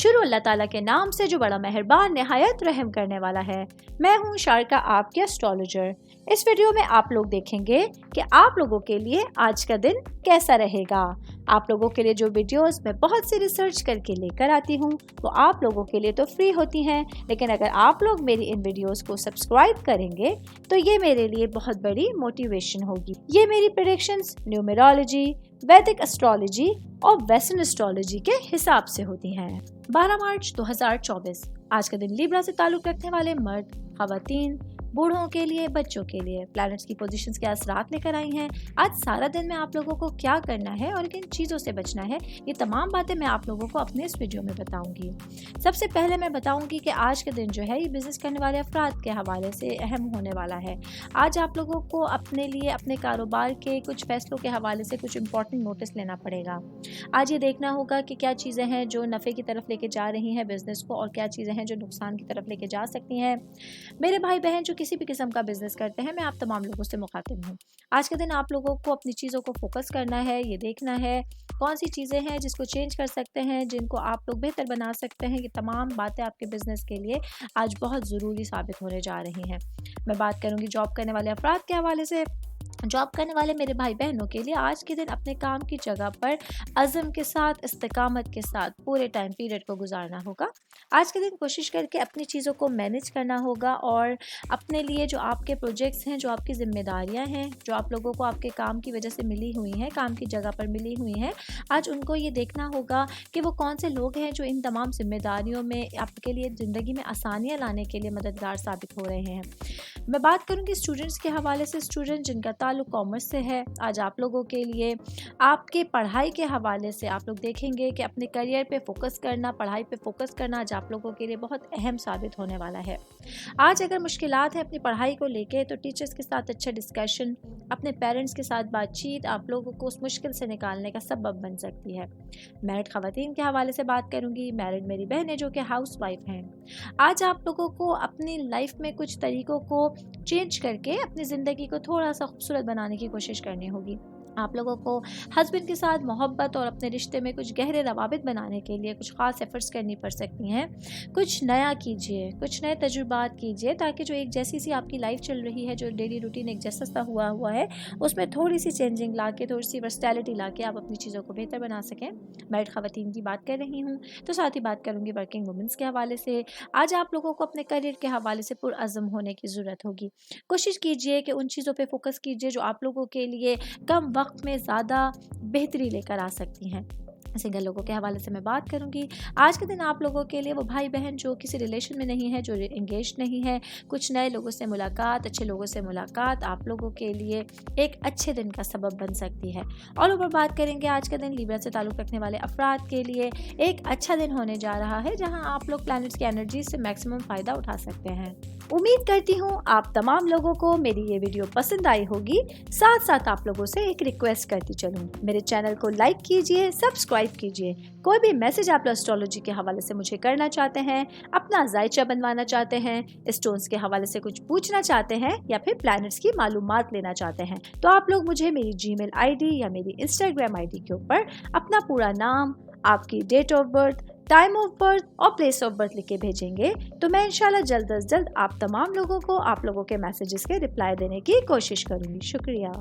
शुरू अल्लाह ताला के नाम से जो बड़ा मेहरबान निहायत रहम करने वाला है। मैं हूँ शारका, आपके एस्ट्रोलॉजर। इस वीडियो में आप लोग देखेंगे कि आप लोगों के लिए आज का दिन कैसा रहेगा। आप लोगों के लिए जो वीडियोस मैं बहुत सी रिसर्च करके लेकर आती हूँ वो आप लोगों के लिए तो फ्री होती हैं, लेकिन अगर आप लोग मेरी इन वीडियोस को सब्सक्राइब करेंगे तो ये मेरे लिए बहुत बड़ी मोटिवेशन होगी। ये मेरी प्रेडिक्शंस न्यूमेरोलॉजी, वैदिक एस्ट्रोलॉजी और वेस्टर्न एस्ट्रोलॉजी के हिसाब से होती हैं। 12 मार्च 2024 आज का दिन लिब्रा से ताल्लुक रखने वाले मर्द, खवातीन, बूढ़ों के लिए, बच्चों के लिए प्लैनेट्स की पोजीशंस के असरात लेकर आई हैं। आज सारा दिन में आप लोगों को क्या करना है और किन चीज़ों से बचना है, ये तमाम बातें मैं आप लोगों को अपने इस वीडियो में बताऊंगी। सबसे पहले मैं बताऊंगी कि आज का दिन जो है ये बिजनेस करने वाले अफराद के हवाले से अहम होने वाला है। आज आप लोगों को अपने लिए, अपने कारोबार के कुछ फैसलों के हवाले से कुछ इंपॉर्टेंट नोटिस लेना पड़ेगा। आज ये देखना होगा कि क्या चीज़ें हैं जो नफ़े की तरफ लेके जा रही हैं बिजनेस को और क्या चीज़ें हैं जो नुकसान की तरफ लेके जा सकती हैं। मेरे भाई बहन जो किसी भी किस्म का बिजनेस करते हैं, मैं आप तमाम लोगों से मुखातिब हूँ। आज के दिन आप लोगों को अपनी चीज़ों को फोकस करना है, ये देखना है कौन सी चीज़ें हैं जिसको चेंज कर सकते हैं, जिनको आप लोग बेहतर बना सकते हैं। ये तमाम बातें आपके बिजनेस के लिए आज बहुत ज़रूरी साबित होने जा रही हैं। मैं बात करूँगी जॉब करने वाले अफराद के हवाले से। जॉब करने वाले मेरे भाई बहनों के लिए आज के दिन अपने काम की जगह पर अज़म के साथ, इस्तिकामत के साथ पूरे टाइम पीरियड को गुजारना होगा। आज के दिन कोशिश करके अपनी चीज़ों को मैनेज करना होगा और अपने लिए जो आपके प्रोजेक्ट्स हैं, जो आपकी ज़िम्मेदारियां हैं, जो आप लोगों को आपके काम की वजह से मिली हुई हैं, काम की जगह पर मिली हुई हैं, आज उनको ये देखना होगा कि वो कौन से लोग हैं जो इन तमाम जिम्मेदारियों में आपके लिए ज़िंदगी में आसानियाँ लाने के लिए मददगार साबित हो रहे हैं। मैं बात करूँगी स्टूडेंट्स के हवाले से। स्टूडेंट जिनका ताल्लुक कॉमर्स से है, आज आप लोगों के लिए आपके पढ़ाई के हवाले से आप लोग देखेंगे कि अपने करियर पे फोकस करना, पढ़ाई पे फोकस करना आज आप लोगों के लिए बहुत अहम साबित होने वाला है। आज अगर मुश्किलात है अपनी पढ़ाई को लेके तो टीचर्स के साथ अच्छा डिस्कशन, अपने पेरेंट्स के साथ बातचीत आप लोगों को उस मुश्किल से निकालने का सबब बन सकती है। मैरिड खवातीन के हवाले से बात करूँगी। मैरिड मेरी बहनें जो कि हाउस वाइफ हैं, आज आप लोगों को अपनी लाइफ में कुछ तरीकों को चेंज करके अपनी ज़िंदगी को थोड़ा सा खूबसूरत बनाने की कोशिश करनी होगी। आप लोगों को हस्बैंड के साथ मोहब्बत और अपने रिश्ते में कुछ गहरे रवाबित बनाने के लिए कुछ ख़ास एफर्ट्स करनी पड़ सकती हैं। कुछ नया कीजिए, कुछ नए तजुर्बात कीजिए ताकि जो एक जैसी सी आपकी लाइफ चल रही है, जो डेली रूटीन एक जैसा सा हुआ है, उसमें थोड़ी सी चेंजिंग ला के, थोड़ी सी वर्सटैलिटी ला के आप अपनी चीज़ों को बेहतर बना सकें। मैरिड ख़वातीन की बात कर रही हूँ तो साथ ही बात करूँगी वर्किंग वुमेंस के हवाले से। आज आप लोगों को अपने करियर के हवाले से पुरअज़म होने की ज़रूरत होगी। कोशिश कीजिए कि उन चीज़ों पर फोकस कीजिए जो आप लोगों के लिए कम वक्त में ज़्यादा बेहतरी लेकर आ सकती हैं। सिंगल लोगों के हवाले से मैं बात करूंगी। आज के दिन आप लोगों के लिए वो भाई बहन जो किसी रिलेशन में नहीं है, जो एंगेज नहीं है, कुछ नए लोगों से मुलाकात, अच्छे लोगों से मुलाकात आप लोगों के लिए एक अच्छे दिन का सबब बन सकती है। और ऊपर बात करेंगे आज के दिन लिब्रा से ताल्लुक़ रखने वाले अफराद के लिए एक अच्छा दिन होने जा रहा है, जहां आप लोग प्लैनेट्स की एनर्जी से मैक्सिमम फ़ायदा उठा सकते हैं। उम्मीद करती हूँ आप तमाम लोगों को मेरी ये वीडियो पसंद आई होगी। साथ साथ आप लोगों से एक रिक्वेस्ट करती चलूँ, मेरे चैनल को लाइक कीजिए, सब्सक्राइब कीजिए। कोई भी मैसेज आप एस्ट्रोलॉजी के हवाले से मुझे करना चाहते हैं, अपना जायचा बनवाना चाहते हैं, स्टोन्स के हवाले से कुछ पूछना चाहते हैं या फिर प्लैनेट्स की मालूमात लेना चाहते हैं, तो आप लोग मुझे मेरी जीमेल आईडी या मेरी इंस्टाग्राम आईडी के ऊपर अपना पूरा नाम, आपकी date of birth, time of birth और प्लेस ऑफ बर्थ लिख के भेजेंगे तो मैं इंशाल्लाह जल्द अज जल्द आप तमाम लोगों को आप लोगों के मैसेजेस के रिप्लाई देने की कोशिश करूँगी। शुक्रिया।